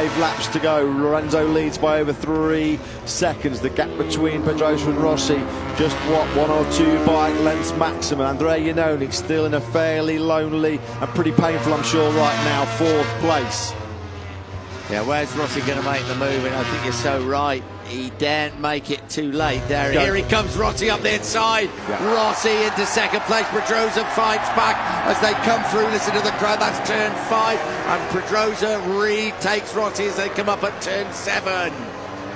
5 laps to go. Lorenzo leads by over 3 seconds. The gap between Pedrosa and Rossi, just what, 1 or 2 bike lengths maximum. Andrea Iannone still in a fairly lonely and pretty painful, I'm sure, right now, 4th place. Yeah, where's Rossi going to make the move? And I think you're so right. He daren't make it too late there. Here he comes, Rossi up the inside. Yeah. Rossi into 2nd place. Pedrosa fights back as they come through. Listen to the crowd. That's turn 5. And Pedrosa retakes Rossi as they come up at turn 7.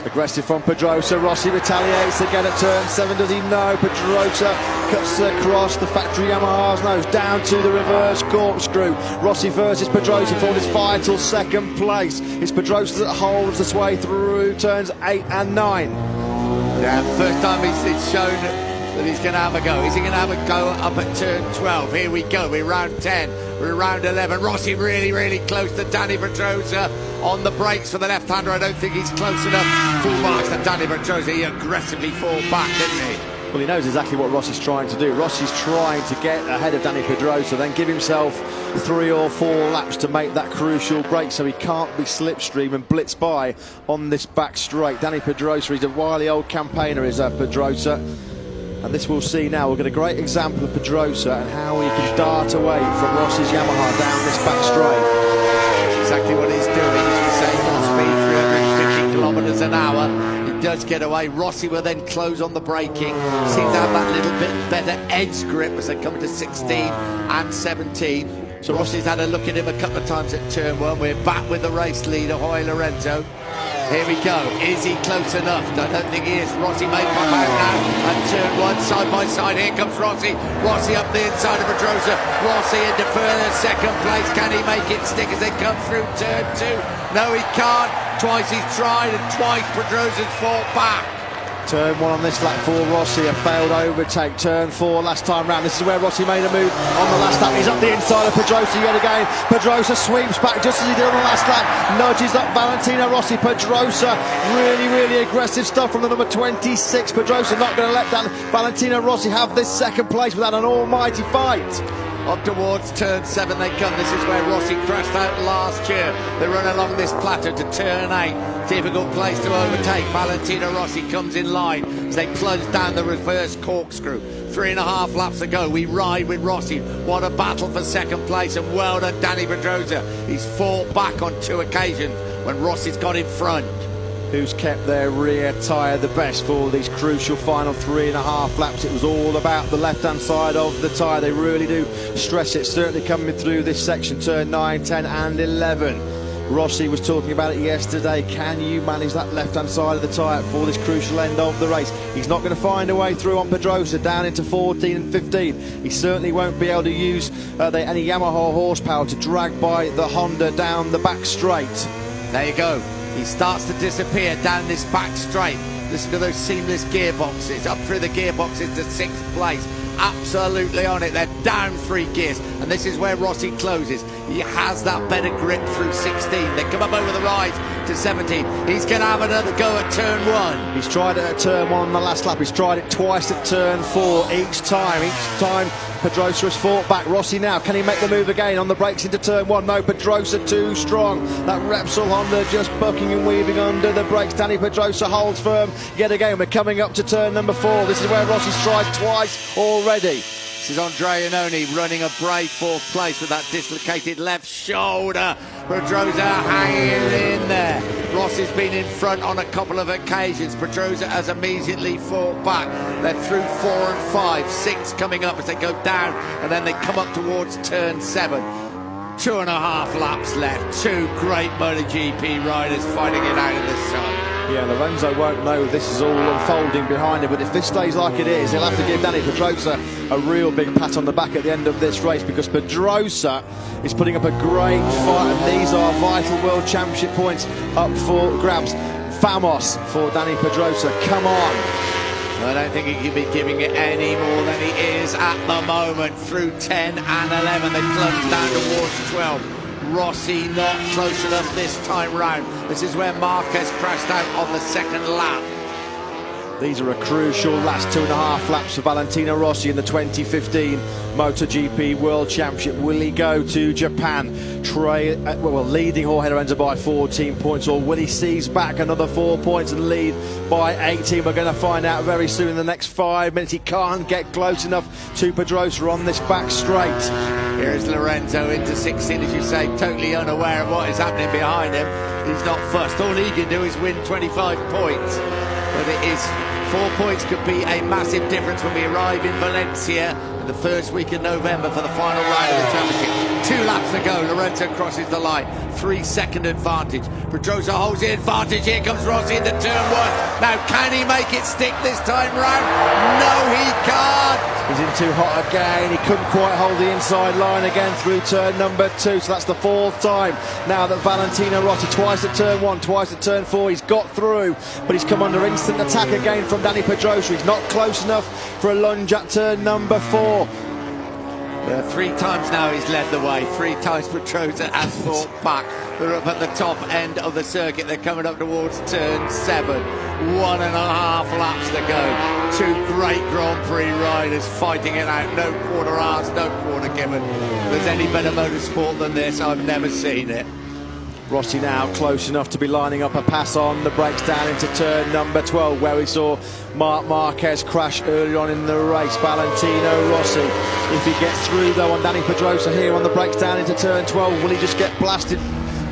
Aggressive from Pedrosa. Rossi retaliates again at turn 7. Does he? No. Pedrosa cuts across the factory Yamaha's nose down to the reverse corkscrew. Rossi versus Pedrosa for his vital 2nd place. It's Pedrosa that holds its way through turns 8 and 9. Yeah, first time it's shown that he's going to have a go. Is he going to have a go up at turn 12? Here we go. We're round 10. We're round 11. Rossi really close to Dani Pedrosa on the brakes for the left-hander. I don't think he's close enough. Full marks to Dani Pedrosa. He aggressively fall back, didn't he? Well, he knows exactly what Rossi's trying to do. Rossi's trying to get ahead of Dani Pedrosa, then give himself 3 or 4 laps to make that crucial break so he can't be slipstream and blitz by on this back straight. Dani Pedrosa, he's a wily old campaigner, is Pedrosa. And this we'll see now. We'll get a great example of Pedrosa and how he can dart away from Rossi's Yamaha down this back straight. That's exactly what he's doing. He's saying full speed, 350 kilometres an hour. He does get away. Rossi will then close on the braking. Seem to have that little bit better edge grip as they come to 16 and 17. So Rossi's had a look at him a couple of times at turn 1. We're back with the race leader, Hoy Lorenzo. Here we go. Is he close enough? I don't think he is. Rossi may pop out now at turn 1, side by side. Here comes Rossi. Rossi up the inside of Pedrosa. Rossi into further 2nd place. Can he make it stick as they come through turn 2? No, he can't. Twice he's tried and twice Pedrosa's fought back. Turn 1 on this lap for Rossi, a failed overtake. Turn 4 last time round. This is where Rossi made a move on the last lap. He's up the inside of Pedrosa yet again. Pedrosa sweeps back just as he did on the last lap. Nudges up Valentino Rossi. Pedrosa, really aggressive stuff from the number 26. Pedrosa not going to let that Valentino Rossi have this 2nd place without an almighty fight. Up towards turn 7 they come. This is where Rossi crashed out last year. They run along this plateau to turn 8. Difficult place to overtake. Valentino Rossi comes in line as they plunge down the reverse corkscrew. 3.5 laps to go. We ride with Rossi. What a battle for 2nd place, and well done Dani Pedrosa. He's fought back on 2 occasions when Rossi's got in front. Who's kept their rear tyre the best for these crucial final 3.5 laps. It was all about the left-hand side of the tyre. They really do stress it, certainly coming through this section, turn 9, 10 and 11. Rossi was talking about it yesterday. Can you manage that left-hand side of the tyre for this crucial end of the race? He's not going to find a way through on Pedrosa down into 14 and 15. He certainly won't be able to use any Yamaha horsepower to drag by the Honda down the back straight. There you go. He starts to disappear down this back straight. Listen to those seamless gearboxes. Up through the gearboxes to 6th place. Absolutely on it. They're down 3 gears. And this is where Rossi closes. He has that better grip through 16. They come up over the rise to 17. He's going to have another go at turn 1. He's tried it at turn 1 on the last lap. He's tried it twice at turn 4. Each time Pedrosa has fought back. Rossi now, can he make the move again on the brakes into turn 1? No, Pedrosa too strong. That Repsol Honda just bucking and weaving under the brakes. Dani Pedrosa holds firm yet again. We're coming up to turn number 4. This is where Rossi's tried twice already. This is Andrea Iannone running a brave 4th place with that dislocated left shoulder. Pedrosa hanging in there. Rossi's been in front on a couple of occasions. Pedrosa has immediately fought back. They're through 4 and 5, 6 coming up as they go down, and then they come up towards turn 7. 2.5 laps left. 2 great MotoGP riders fighting it out in the sun. Yeah, Lorenzo won't know this is all unfolding behind him, but if this stays like it is, he'll have to give Dani Pedrosa a real big pat on the back at the end of this race, because Pedrosa is putting up a great fight, and these are vital World Championship points up for grabs. Vamos for Dani Pedrosa, come on. I don't think he can be giving it any more than he is at the moment. Through 10 and 11, they plunge down towards 12. Rossi not close enough this time round. This is where Marquez crashed out on the 2nd lap. These are a crucial last 2.5 laps for Valentino Rossi in the 2015 MotoGP World Championship. Will he go to Japan leading Jorge Lorenzo by 14 points, or will he seize back another 4 points and lead by 18? We're going to find out very soon in the next 5 minutes. He can't get close enough to Pedrosa on this back straight. Here's Lorenzo into 16, as you say, totally unaware of what is happening behind him. He's not fussed. All he can do is win 25 points. But it is 4 points could be a massive difference when we arrive in Valencia in the first week of November for the final round of the championship. 2 laps to go. Lorenzo crosses the line. 3-second advantage. Pedrosa holds the advantage. Here comes Rossi into turn 1. Now, can he make it stick this time round? No, he can't. He's in too hot again. He couldn't quite hold the inside line again through turn number 2. So that's the 4th time now that Valentino Rossi, twice at turn 1, twice at turn 4, he's got through, but he's come under instant attack again from Dani Pedrosa. He's not close enough for a lunge at turn number 4. 3 times now he's led the way. 3 times Pedrosa has fought back. They're up at the top end of the circuit. They're coming up towards turn 7. 1.5 laps to go. 2 great Grand Prix riders fighting it out. No quarter asked, no quarter given. If there's any better motorsport than this, I've never seen it. Rossi now close enough to be lining up a pass on the brakes down into turn number 12, where we saw Marc Marquez crash earlier on in the race. Valentino Rossi, if he gets through though on Dani Pedrosa here on the brakes down into turn 12, will he just get blasted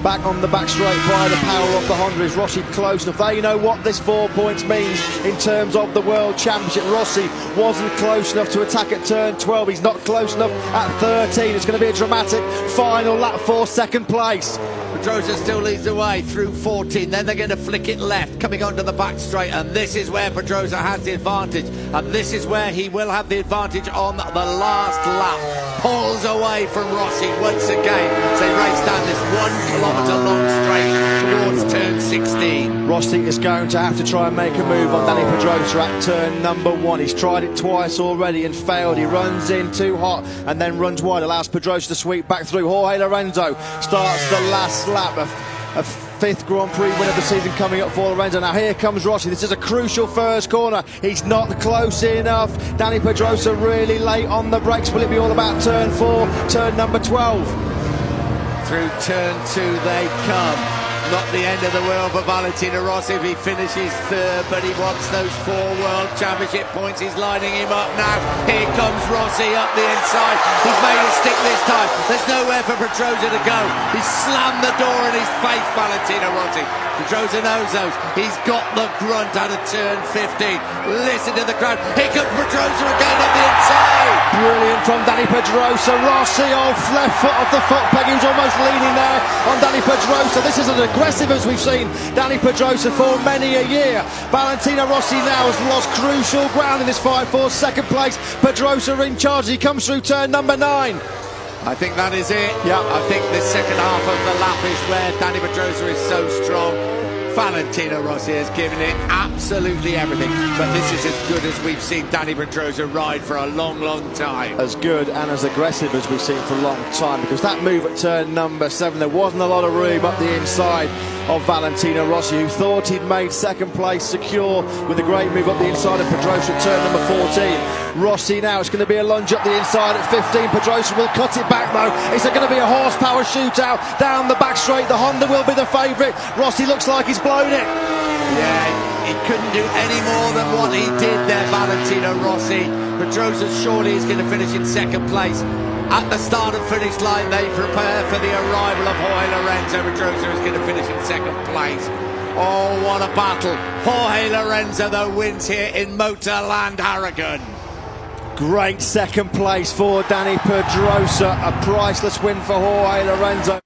back on the back straight by the power of the Honda? Is Rossi close enough? They know what this 4 points means in terms of the World Championship. Rossi wasn't close enough to attack at turn 12. He's not close enough at 13. It's going to be a dramatic final lap for second place. Pedrosa still leads the way through 14, then they're going to flick it left, coming onto the back straight, and this is where Pedrosa has the advantage, and this is where he will have the advantage on the last lap. Pulls away from Rossi once again as they race down this 1 kilometre long straight towards turn 16. Rossi is going to have to try and make a move on Dani Pedrosa at turn number 1. He's tried it twice already and failed. He runs in too hot and then runs wide, allows Pedrosa to sweep back through. Jorge Lorenzo starts the last lap, a 5th Grand Prix win of the season coming up for Lorenzo. Now here comes Rossi. This is a crucial first corner. He's not close enough. Dani Pedrosa really late on the brakes. Will it be all about turn 4, turn number 12? Through turn 2 they come. Not the end of the world for Valentino Rossi if he finishes 3rd, but he wants those 4 World Championship points. He's lining him up now. Here comes Rossi up the inside. He's made it stick this time. There's nowhere for Pedrosa to go. He's slammed the door in his face, Valentino Rossi. Pedrosa knows those. He's got the grunt out of turn 15. Listen to the crowd. Here comes Pedrosa again up the inside. Brilliant from Dani Pedrosa. Rossi off left foot of the foot peg. He was almost leaning there on Dani Pedrosa. This is as aggressive as we've seen Dani Pedrosa for many a year. Valentino Rossi now has lost crucial ground in this fight for second place. Pedrosa in charge. He comes through turn number 9. I think that is it. Yeah. I think the second half of the lap is where Dani Pedrosa is so strong. Valentino Rossi has given it absolutely everything, but this is as good as we've seen Dani Pedrosa ride for a long, long time. As good and as aggressive as we've seen for a long time, because that move at turn number 7, there wasn't a lot of room up the inside of Valentino Rossi, who thought he'd made second place secure with a great move up the inside of Pedrosa at turn number 14. Rossi now, it's going to be a lunge up the inside at 15. Pedrosa will cut it back though. It's going to be a horsepower shootout down the back straight. The Honda will be the favourite. Rossi looks like he's blown it. Yeah, he couldn't do any more than what he did there, Valentino Rossi. Pedrosa surely is going to finish in second place. At the start and finish line, they prepare for the arrival of Jorge Lorenzo. Pedrosa is going to finish in second place. Oh, what a battle. Jorge Lorenzo, though, wins here in Motorland Aragon. Great second place for Dani Pedrosa. A priceless win for Jorge Lorenzo.